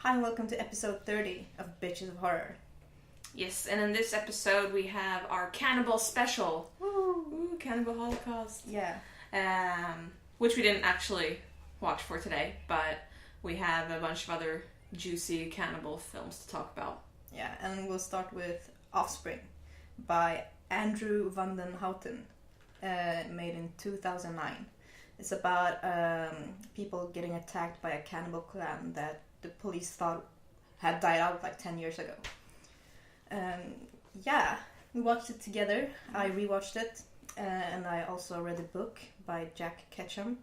Hi and welcome to episode 30 of Bitches of Horror. Yes, and in this episode we have our cannibal special. Woo! Ooh, Cannibal Holocaust. Yeah. Which we didn't actually watch for today, but we have a bunch of other juicy cannibal films to talk about. Yeah, and we'll start with Offspring by Andrew van den Houten, made in 2009. It's about people getting attacked by a cannibal clan that the police thought had died out like 10 years ago. Yeah, we watched it together. I rewatched it, and I also read the book by Jack Ketchum,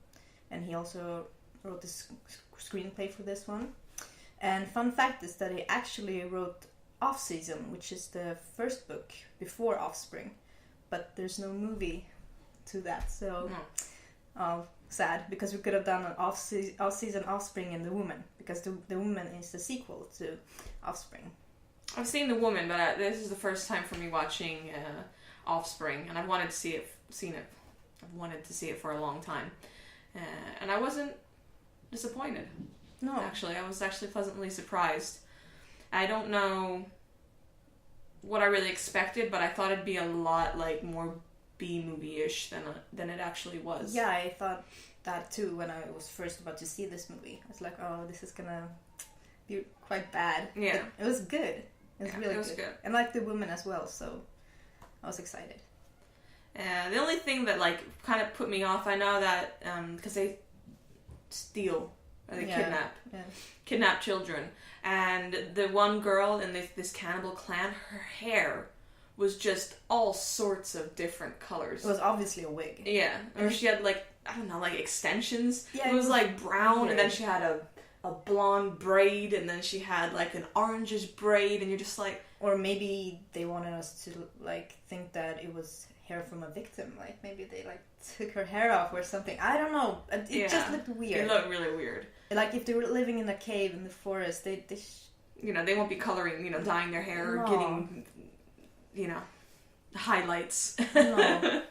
and he also wrote the screenplay for this one. And fun fact is that he actually wrote Off Season, which is the first book before Offspring, but there's no movie to that, so sad, because we could have done an off season Offspring and The Woman, because the Woman is the sequel to Offspring. I've seen The Woman, but this is the first time for me watching Offspring, and I've wanted to see it. I've wanted to see it for a long time, and I wasn't disappointed. No, actually, I was actually pleasantly surprised. I don't know what I really expected, but I thought it'd be a lot like more B-movie-ish than it actually was. Yeah, I thought that too when I was first about to see this movie. I was like, oh, this is gonna be quite bad. Yeah. But it was good. It was really good. And like The Woman as well, so I was excited. The only thing that like kind of put me off, I know that because they steal or they kidnap children, and the one girl in this cannibal clan, her hair was just all sorts of different colors. It was obviously a wig. Yeah, or she had like, I don't know, like extensions. Yeah, it was like brown, weird. And then she had a blonde braid, and then she had like an orangish braid, and you're just like... Or maybe they wanted us to like think that it was hair from a victim. Like maybe they like took her hair off or something. I don't know. It just looked weird. It looked really weird. Like if they were living in a cave in the forest, they they won't be coloring, dyeing their hair or getting, highlights. No.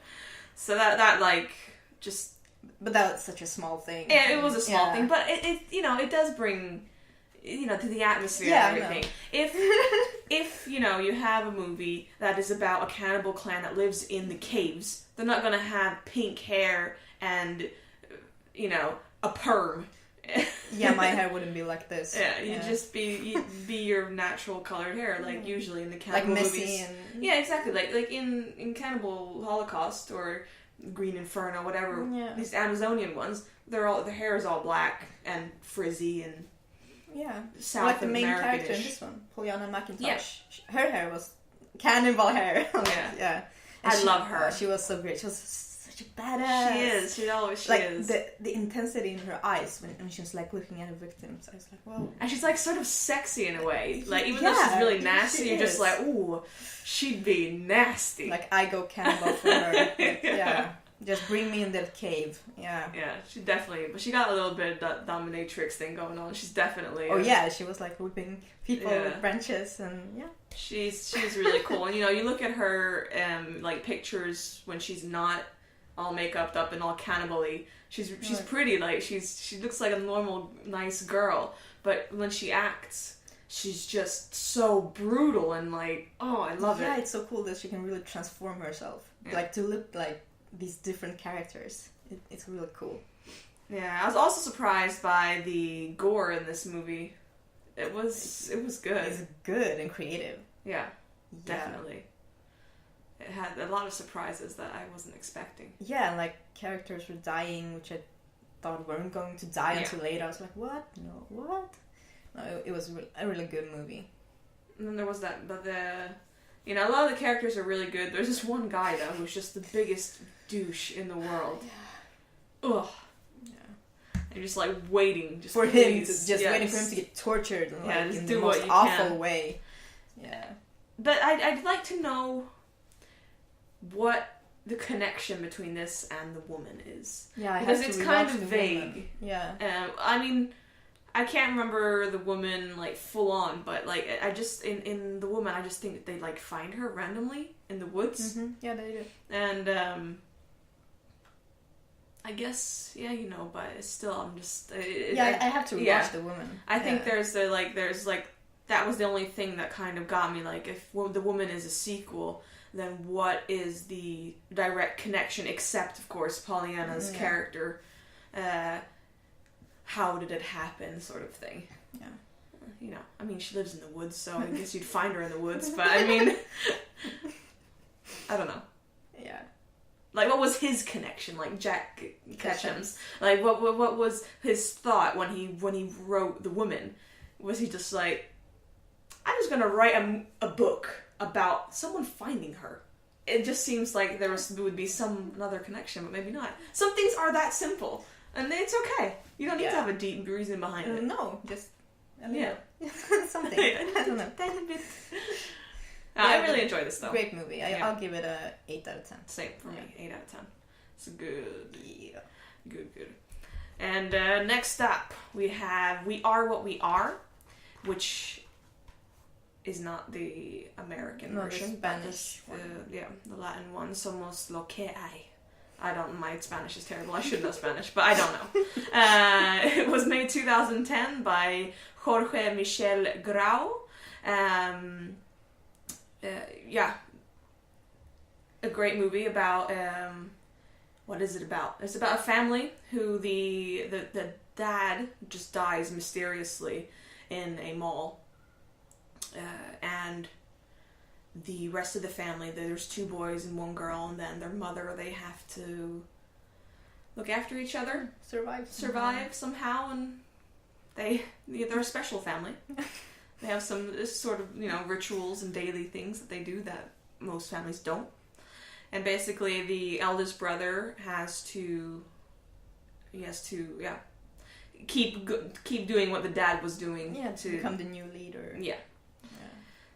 So that like just... But that was such a small thing. Yeah, it was a small thing, but it does bring, to the atmosphere and everything. If you have a movie that is about a cannibal clan that lives in the caves, they're not gonna have pink hair and, a perm. Yeah, my hair wouldn't be like this. Yeah, you'd just be your natural colored hair, like usually in the cannibal like messy movies. And... Yeah, exactly. Like in Cannibal Holocaust or Green Inferno, whatever. Yeah. These Amazonian ones, their hair is all black and frizzy and South like the main American-ish. character in this one, Pollyanna McIntosh. Yeah. Her hair was cannibal hair. Yeah. And I love her. She was so great. She was such a badass. She is. She always like, is. The intensity in her eyes when she was like looking at her victims. I was like, whoa. And she's like sort of sexy in a way. Like even though she's really nasty, you're just like, ooh, she'd be nasty. Like I go cannibal for her. Yeah. Just bring me in that cave. Yeah. Yeah, she definitely... But she got a little bit of that dominatrix thing going on. She's definitely... Oh, yeah. She was, like, whipping people with branches and, yeah. She's really cool. And, you look at her, like, pictures when she's not all make-upped up and all cannibal-y. She's pretty. Like, she looks like a normal, nice girl. But when she acts, she's just so brutal and, like... Oh, I love it. Yeah, it's so cool that she can really transform herself. Yeah. Like, to look like these different characters. It's really cool. Yeah, I was also surprised by the gore in this movie. It was good. It's good and creative. Yeah, definitely. It had a lot of surprises that I wasn't expecting. Yeah, and like characters were dying, which I thought weren't going to die until later. I was like, what? No, what? No, it was a really good movie. And then there was that, but a lot of the characters are really good. There's this one guy, though, who's just the biggest douche in the world. Yeah. Ugh. Yeah. And you're just, like, waiting. Just for him, waiting for him to get tortured in the most awful way. Yeah. But I'd like to know what the connection between this and The Woman is. Yeah, because it's kind of vague. Yeah. I mean... I can't remember The Woman, like, full on, but, like, I just, in The Woman, I just think that they, like, find her randomly in the woods. Mm-hmm. Yeah, they do. And, I guess, yeah, you know, but it's still, I'm just... I have to watch The Woman. I think there's that was the only thing that kind of got me, like, if The Woman is a sequel, then what is the direct connection, except, of course, Pollyanna's character? How did it happen, sort of thing. Yeah. You know, I mean, she lives in the woods, so I guess you'd find her in the woods, but I mean... I don't know. Yeah. Like, what was his connection? Like, Jack Ketchum's. Like, what was his thought when he wrote The Woman? Was he just like, I'm just gonna write a book about someone finding her? It just seems like there would be another connection, but maybe not. Some things are that simple, and it's okay. You don't need to have a deep reason behind it. No, just a little. Something. I don't know. Tiny bit. I really enjoy this, though. Great movie. I'll give it a 8 out of 10. Same for me. 8 out of 10. It's good. Yeah. Good. And next up, we have We Are What We Are, which is not the American version. The Spanish one. The Latin one. Somos lo que hay. My Spanish is terrible. I should know Spanish, but I don't know. It was made 2010 by Jorge Michel Grau. A great movie about what is it about? It's about a family who the dad just dies mysteriously in a mall, and the rest of the family, there's 2 boys and 1 girl, and then their mother, they have to look after each other, survive somehow, and they're a special family. They have some sort of, you know, rituals and daily things that they do that most families don't. And basically the eldest brother has to keep doing what the dad was doing. Yeah, to become the new leader. Yeah.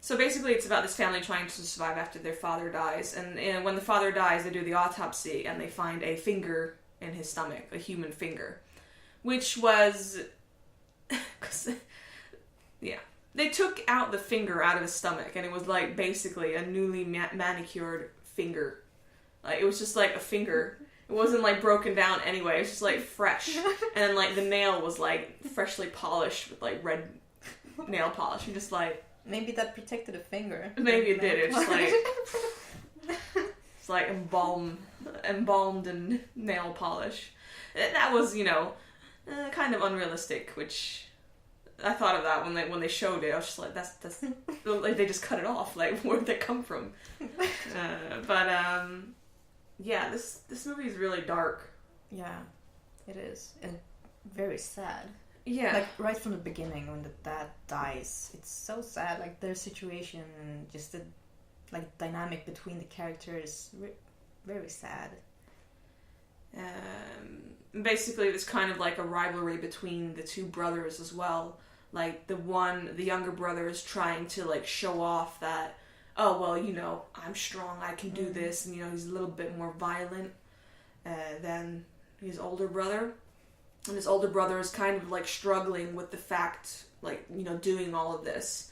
So basically it's about this family trying to survive after their father dies. And when the father dies, they do the autopsy and they find a finger in his stomach, a human finger. Which was... yeah. They took out the finger out of his stomach, and it was like basically a newly manicured finger. Like, it was just like a finger. It wasn't like broken down anyway. It was just like fresh, and then like the nail was like freshly polished with like red nail polish. And just like maybe that protected the finger. Maybe it did. It's like it's like embalmed in nail polish. That was, you know, kind of unrealistic, which. I thought of that when they showed it. I was just like, that's like they just cut it off. Like, where'd that come from? Yeah, this movie is really dark. Yeah, it is, and very sad. Yeah, like right from the beginning when the dad dies, it's so sad. Like their situation and just the like dynamic between the characters, very sad. Basically, there's kind of like a rivalry between the 2 brothers as well. Like the younger brother is trying to like show off that, oh well, you know, I'm strong, I can do this, and you know, he's a little bit more violent than his older brother. And his older brother is kind of like struggling with the fact, like, you know, doing all of this.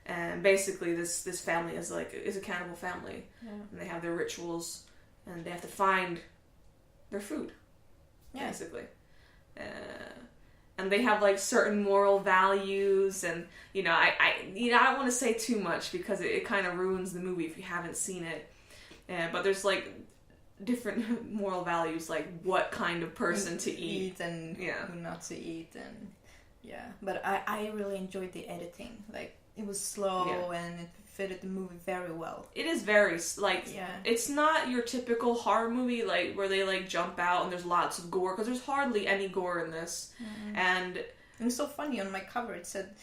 And basically this family is a cannibal family. Yeah. And they have their rituals and they have to find their food. Yeah. Basically. And they have like certain moral values, and you know, I don't want to say too much because it kind of ruins the movie if you haven't seen it. But there's like different moral values, like what kind of person to eat and who not to eat, and But I really enjoyed the editing. Like it was slow and it fitted the movie very well. It is very it's not your typical horror movie like where they like jump out and there's lots of gore, because there's hardly any gore in this. And it was so funny, on my cover it said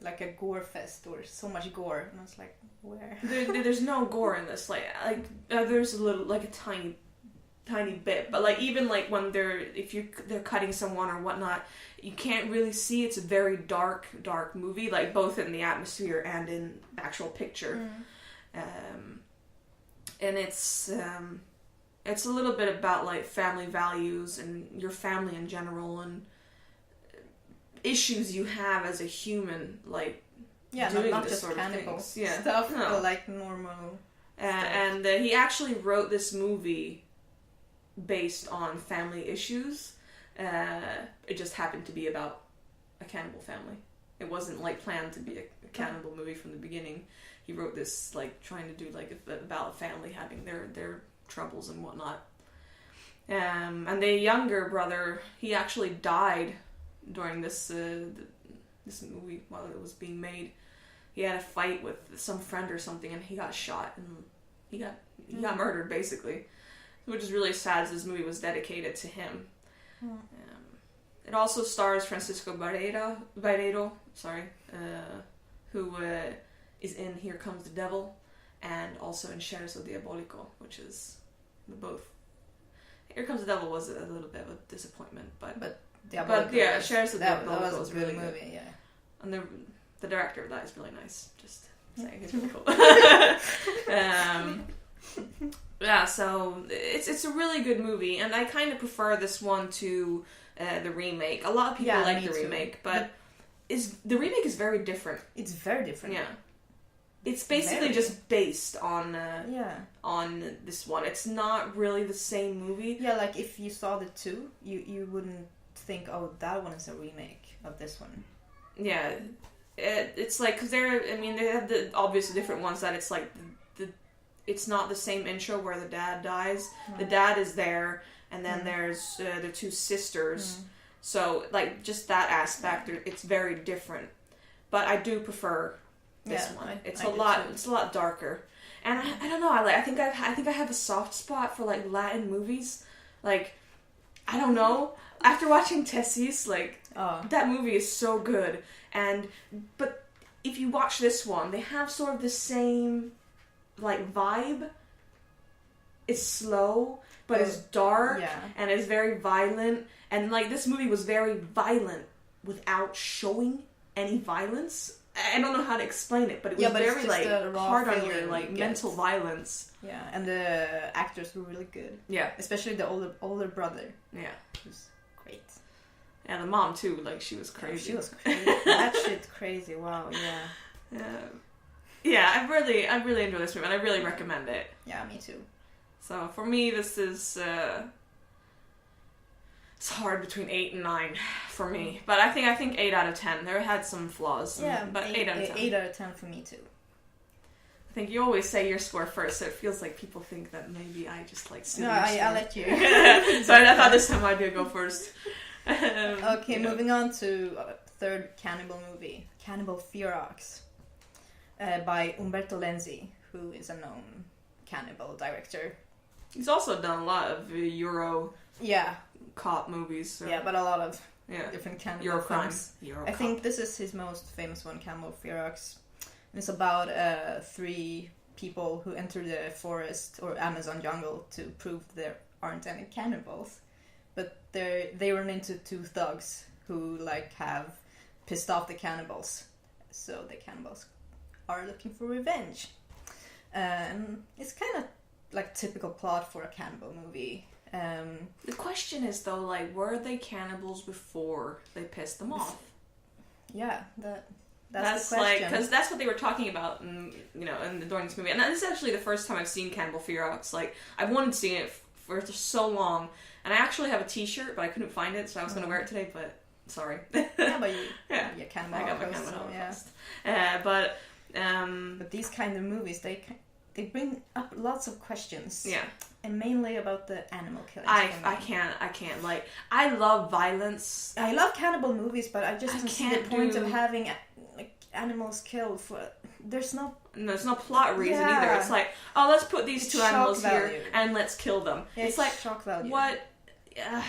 like a gore fest or so much gore, and I was like, where? There's no gore in this. There's a little, like a tiny bit, but like even like when they're cutting someone or whatnot, you can't really see. It's a very dark movie, like both in the atmosphere and in the actual picture. And it's a little bit about like family values and your family in general and issues you have as a human, like doing not this just sort cannibal of things. stuff, but like normal stuff. And he actually wrote this movie based on family issues. It just happened to be about a cannibal family. It wasn't like planned to be a cannibal movie from the beginning. He wrote this like trying to do like about a family having their troubles and whatnot. And the younger brother, he actually died during this movie while it was being made. He had a fight with some friend or something, and he got shot, and he got murdered basically, which is really sad, as this movie was dedicated to him. It also stars Francisco Barreiro, who is in Here Comes the Devil, and also in Scherzo Diabolico, which is both. Here Comes the Devil was a little bit of a disappointment, but yeah, Scherzo Diabolico was a really good movie, yeah. And the director of that is really nice. Just saying, he's really cool. Yeah, so it's a really good movie, and I kind of prefer this one to the remake. A lot of people like the remake, but the remake is very different. It's very different. Yeah, it's basically just based on this one. It's not really the same movie. Yeah, like if you saw the two, you wouldn't think, oh, that one is a remake of this one. Yeah, it's like because they have the obviously different ones that it's like it's not the same intro where the dad dies. The dad is there, and then there's the two sisters. So, like, just that aspect, it's very different. But I do prefer this one. It's a lot darker. And I don't know. I think I have a soft spot for like Latin movies. Like, I don't know. After watching Tessis, like that movie is so good. But if you watch this one, they have sort of the same like vibe. It's slow, but it's dark and it's very violent. And like this movie was very violent without showing any violence. I don't know how to explain it, but it was very like hard on your like mental violence. Yeah, and the actors were really good. Yeah, especially the older brother. Yeah, he was great. And the mom too, like she was crazy. Yeah, she was crazy. That shit crazy. Wow. Yeah. Yeah, I really enjoy this movie, and I really recommend it. Yeah, me too. So for me, this is it's hard between 8 and 9 for me, but I think 8 out of 10. There had some flaws, but 8 out of 10. 8 out of 10 for me too. I think you always say your score first, so it feels like people think that maybe I just like. No, I'll let you. So I thought this time I did go first. Okay, moving on to third cannibal movie, Cannibal Ferox, by Umberto Lenzi, who is a known cannibal director. He's also done a lot of Euro cop movies. So. Yeah, but a lot of different cannibal Euro films. I think this is his most famous one, Cannibal Ferox. It's about 3 people who enter the forest or Amazon jungle to prove there aren't any cannibals. But they run into 2 thugs who like have pissed off the cannibals. So the cannibals are looking for revenge. It's kind of like typical plot for a cannibal movie. The question is though, like, were they cannibals before they pissed them off? Yeah, that's the question. Like, because that's what they were talking about, during this movie. And this is actually the first time I've seen Cannibal Ferox. Like, I've wanted to see it for so long, and I actually have a T-shirt, but I couldn't find it, so I was going to wear it today. But sorry. Yeah, but you cannibal. I got my Cannibal Holocaust. But these kind of movies, they bring up lots of questions. Yeah. And mainly about the animal killing. I can't. Like, I love violence. I love cannibal movies, but I just don't see the point of having like animals killed for. There's no plot reason either. It's like, oh, let's put these 2 animals here and let's kill them. Yeah, it's like shock value. What?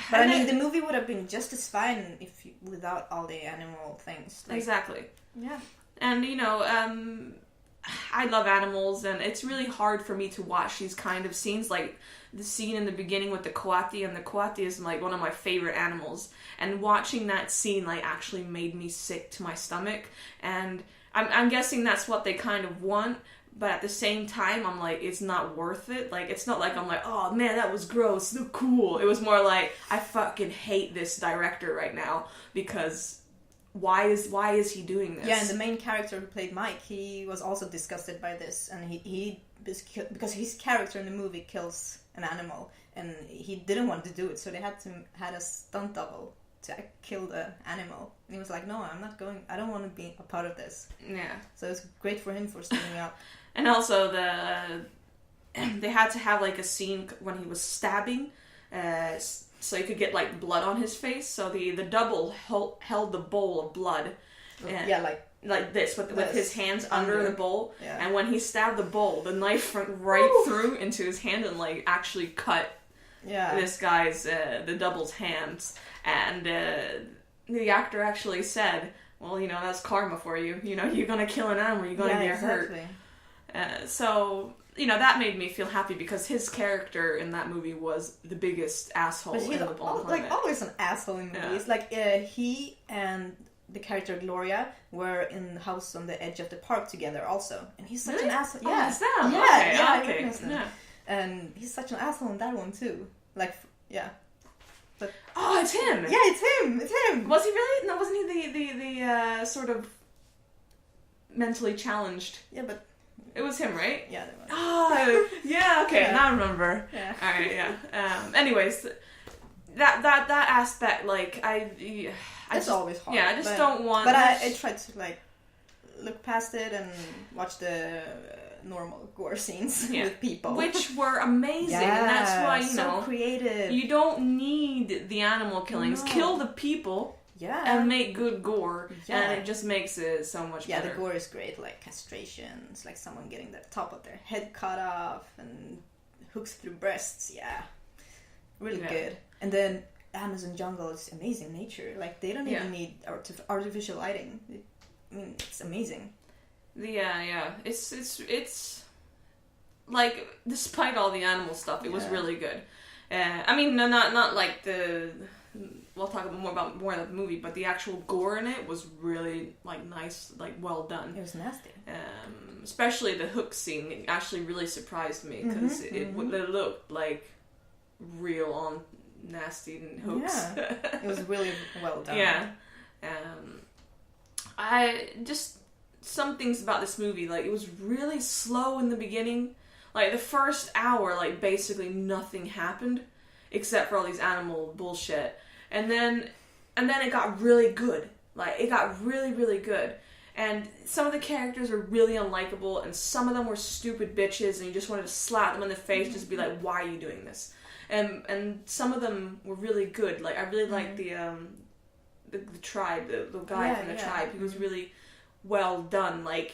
But I mean, the movie would have been just as fine without all the animal things. Like, exactly. Yeah. And I love animals, and it's really hard for me to watch these kind of scenes, like the scene in the beginning with the coati, and the coati is like one of my favorite animals, and watching that scene like actually made me sick to my stomach, and I'm guessing that's what they kind of want, but at the same time I'm like, it's not worth it. Like, it's not like I'm like, oh man, that was gross, look cool. It was more like, I fucking hate this director right now, because why is he doing this? Yeah, and the main character who played Mike, he was also disgusted by this, and he because his character in the movie kills an animal, and he didn't want to do it, so they had a stunt double to kill the animal. And he was like, no, I'm not going, I don't want to be a part of this. Yeah. So it's great for him for standing up. And also they had to have like a scene when he was stabbing, so he could get like blood on his face. So the double held the bowl of blood. Yeah, like this with his hands under the bowl. Yeah. And when he stabbed the bowl, the knife went right through into his hand and like actually cut this guy's the double's hands. And the actor actually said, well, you know, that's karma for you. You know, you're gonna kill an animal, you're gonna get hurt. So, you know, that made me feel happy because his character in that movie was the biggest asshole in the Bond planet. Like always an asshole in movies. Like he and the character Gloria were in the house on the edge of the park together also, and he's such an asshole. Yeah, yeah, it's them. Yeah, okay. Yeah. And he's such an asshole in that one too. Like, yeah. But it's him. Yeah, it's him. Was he really? No, wasn't he the sort of mentally challenged? Yeah, but it was him, right? Yeah. Oh, yeah. Okay, Yeah. now I remember. Yeah. All right. Yeah. Anyways, that aspect, like It's always hard. Yeah, I just don't want. But I tried to like look past it and watch the normal gore scenes with people, which were amazing. And that's why so creative. You don't need the animal killings. No. Kill the people. Yeah. And make good gore, Yeah. and it just makes it so much better. Yeah, the gore is great, like castrations, like someone getting the top of their head cut off, and hooks through breasts, really good. And then Amazon jungle is amazing nature, like they don't even need artificial lighting. I mean, it's amazing. Yeah, it's like, despite all the animal stuff, it was really good. I mean, not like the... We'll talk more about the movie, but the actual gore in it was really like nice, like well done. It was nasty. Especially the hook scene actually really surprised me because it looked like real on nasty hooks. Yeah, it was really well done. Yeah. I just, some things about this movie, like it was really slow in the beginning. Like the first hour, like basically nothing happened except for all these animal bullshit. And then it got really good. Like, it got really, really good. And some of the characters were really unlikable, and some of them were stupid bitches, and you just wanted to slap them in the face, just be like, why are you doing this? And some of them were really good. Like, I really liked the tribe, the guy from the tribe. He was really well done. Like,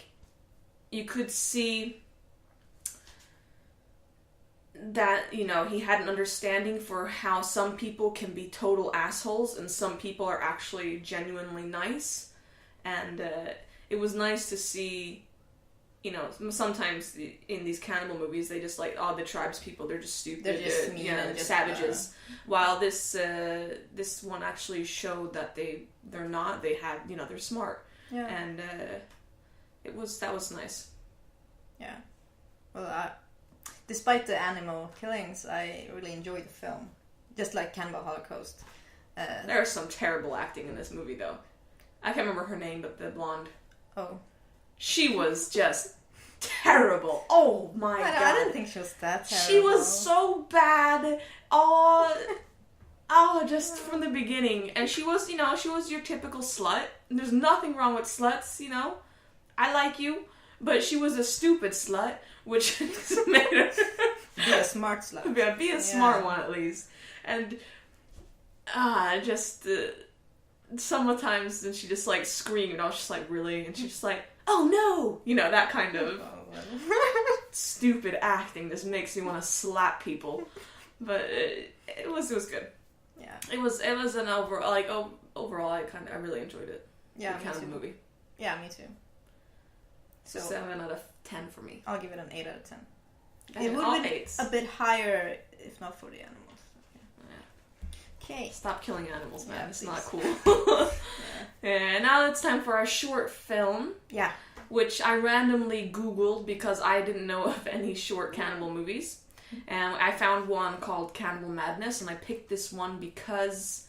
you could see that, you know, he had an understanding for how some people can be total assholes and some people are actually genuinely nice. And it was nice to see, you know, sometimes in these cannibal movies they just like, oh, the tribes people, they're just stupid, they're just mean, just savages. While this one actually showed that they're not. They had, you know, they're smart. Yeah. And that was nice. Yeah. Well, despite the animal killings, I really enjoyed the film. Just like Cannibal Holocaust. There was some terrible acting in this movie, though. I can't remember her name, but the blonde. Oh. She was just terrible. Oh my god. I didn't think she was that terrible. She was so bad. Just from the beginning. And she was, you know, she was your typical slut. And there's nothing wrong with sluts, you know. I like you. But she was a stupid slut, which made her... Be a smart slut. Yeah, be a smart one at least. And, some of the times then she just like screamed and I was just like, really? And she's just like, oh no! You know, that kind of stupid acting just makes me want to slap people. But it was good. Yeah. It was an overall I really enjoyed it. Yeah, kind of movie. Yeah, me too. So 7 out of 10 for me. I'll give it an 8 out of 10. It would be a bit higher if not for the animals. Okay. Stop killing animals, man. It's not cool. And now it's time for our short film. Yeah. Which I randomly Googled because I didn't know of any short cannibal movies. And I found one called Cannibal Madness, and I picked this one because...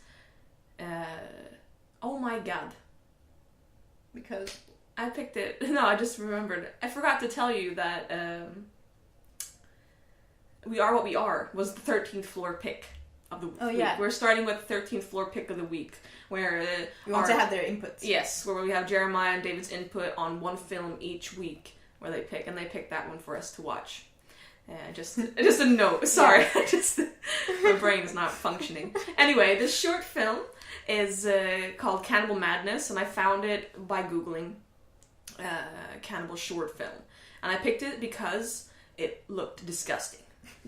oh my god. Because... I picked it... No, I just remembered. I forgot to tell you that... We Are What We Are was the 13th floor pick of the week. Yeah. We're starting with the 13th floor pick of the week, where we want to have their inputs. Yes, where we have Jeremiah and David's input on one film each week, where they pick, and they picked that one for us to watch. Just a note. Sorry, my brain is not functioning. Anyway, this short film is called Cannibal Madness, and I found it by googling cannibal short film, and I picked it because it looked disgusting.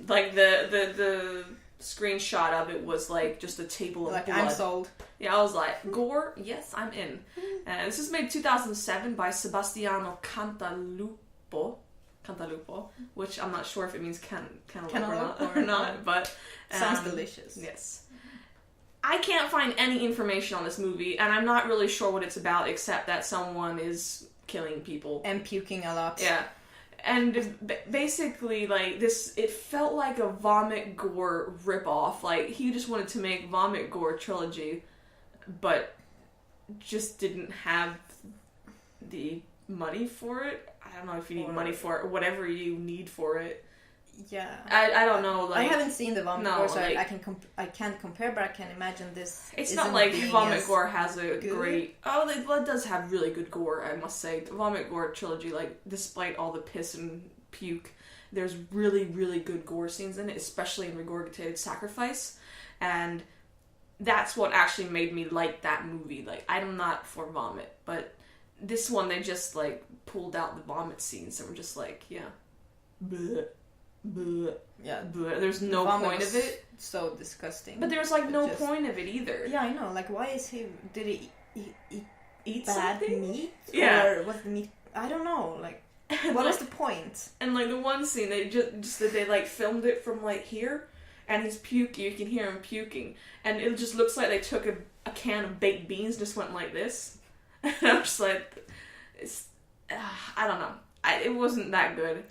Like the screenshot of it was like just a table of blood. I'm sold. Yeah, I was like, gore? Yes, I'm in. This is made 2007 by Sebastiano Cantalupo, which I'm not sure if it means cantaloupe or not, but sounds delicious. Yes. I can't find any information on this movie, and I'm not really sure what it's about, except that someone is killing people. And puking a lot. Yeah. And basically, like, it felt like a Vomit Gore ripoff. Like, he just wanted to make Vomit Gore trilogy, but just didn't have the money for it. I don't know if you need money for it, or whatever you need for it. Yeah. I don't know, like... I haven't seen the Vomit Gore, so like, I can't compare, but I can imagine this. It's not like Vomit Gore has a great... Oh, it does have really good gore, I must say. The Vomit Gore trilogy, like, despite all the piss and puke, there's really, really good gore scenes in it, especially in Regurgitated Sacrifice. And that's what actually made me like that movie. Like, I'm not for vomit, but this one, they just, like, pulled out the vomit scenes and were just like, yeah. Bleh. Bleh. Yeah. Bleh. There's no point of it. So disgusting. But there's, like, no point of it either. Yeah, I know. Like, why is he... Did he eat bad something? Meat? Yeah. Or was the meat... I don't know. Like, what was the point? And, like, the one scene, they like, filmed it from, like, here, and he's puking. You can hear him puking. And it just looks like they took a can of baked beans, just went like this. And I'm just like... I don't know. It wasn't that good.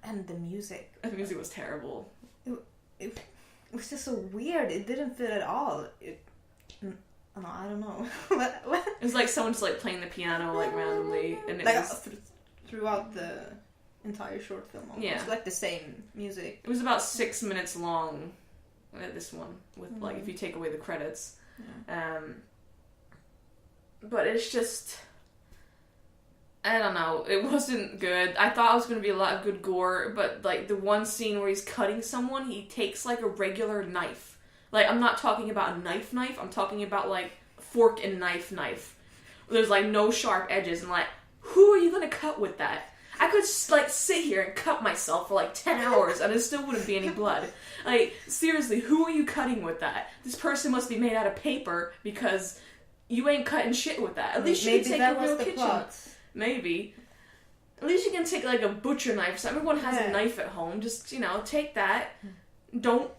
And the music. The music was terrible. It was just so weird. It didn't fit at all. I don't know. What? It was like someone just, like, playing the piano, like, randomly. And it like, was... throughout the entire short film. Almost. Yeah. Like the same music. It was about 6 minutes long, this one, with, like, if you take away the credits. Yeah. But it's just... I don't know. It wasn't good. I thought it was going to be a lot of good gore, but, like, the one scene where he's cutting someone, he takes, like, a regular knife. Like, I'm not talking about a knife. I'm talking about, like, fork and knife. There's, like, no sharp edges, and, like, who are you going to cut with that? I could, like, sit here and cut myself for, like, 10 hours, and there still wouldn't be any blood. Like, seriously, who are you cutting with that? This person must be made out of paper, because you ain't cutting shit with that. At least you can take a real kitchen. Plot. Maybe. At least you can take, like, a butcher knife. So everyone has a knife at home. Just, take that. Don't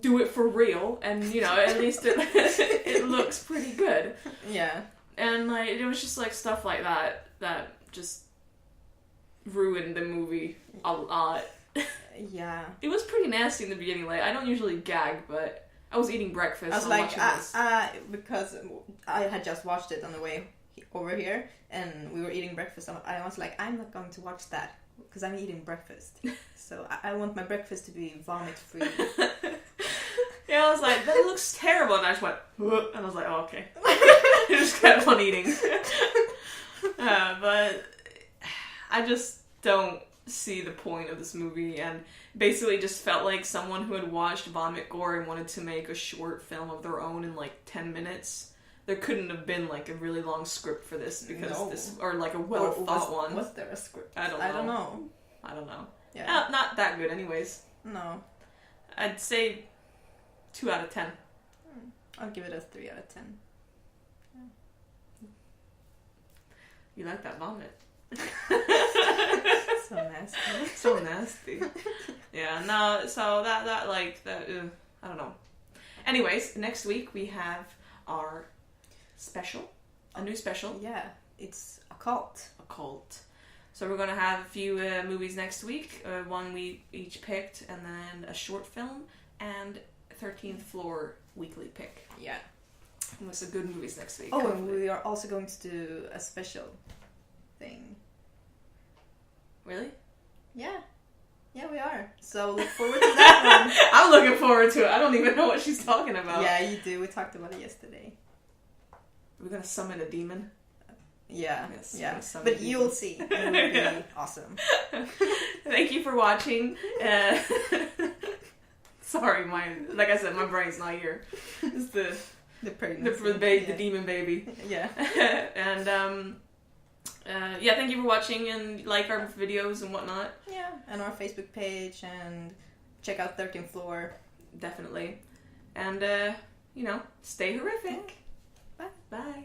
do it for real. And, at least it looks pretty good. Yeah. And, like, it was just, like, stuff like that just ruined the movie a lot. Yeah. It was pretty nasty in the beginning. Like, I don't usually gag, but I was eating breakfast. I was like, because I had just watched it on the way over here, and we were eating breakfast. I was like, I'm not going to watch that because I'm eating breakfast. So I want my breakfast to be vomit-free. Yeah, I was like, that looks terrible, and I just went, and I was like, oh, okay. I just kept on eating. But I just don't see the point of this movie, and basically just felt like someone who had watched Vomit Gore and wanted to make a short film of their own in, like, 10 minutes. There couldn't have been, like, a really long script for this, because this, or, like, a well-thought one. Was there a script? I don't know. Yeah. Not that good, anyways. No. I'd say 2 out of 10. I'll give it a 3 out of 10. Yeah. You like that vomit. So nasty. So nasty. Yeah, no, so that I don't know. Anyways, next week we have our special. A new special. Yeah, it's a cult. So we're going to have a few movies next week. One we each picked, and then a short film, and 13th Floor weekly pick. Yeah. With some good movies next week. Oh, and we are also going to do a special thing. Really? Yeah. Yeah, we are. So look forward to that one. I'm looking forward to it. I don't even know what she's talking about. Yeah, you do. We talked about it yesterday. We're gonna summon a demon. Yeah, Yes, yeah. summon But a demon. you'll see. It will be awesome. Thank you for watching. Sorry, like I said, my brain's not here. It's the pregnancy. the demon baby. Yeah. And yeah, thank you for watching and like our videos and whatnot. Yeah, and our Facebook page, and check out 13th Floor. Definitely. And, stay horrific. Bye. Bye.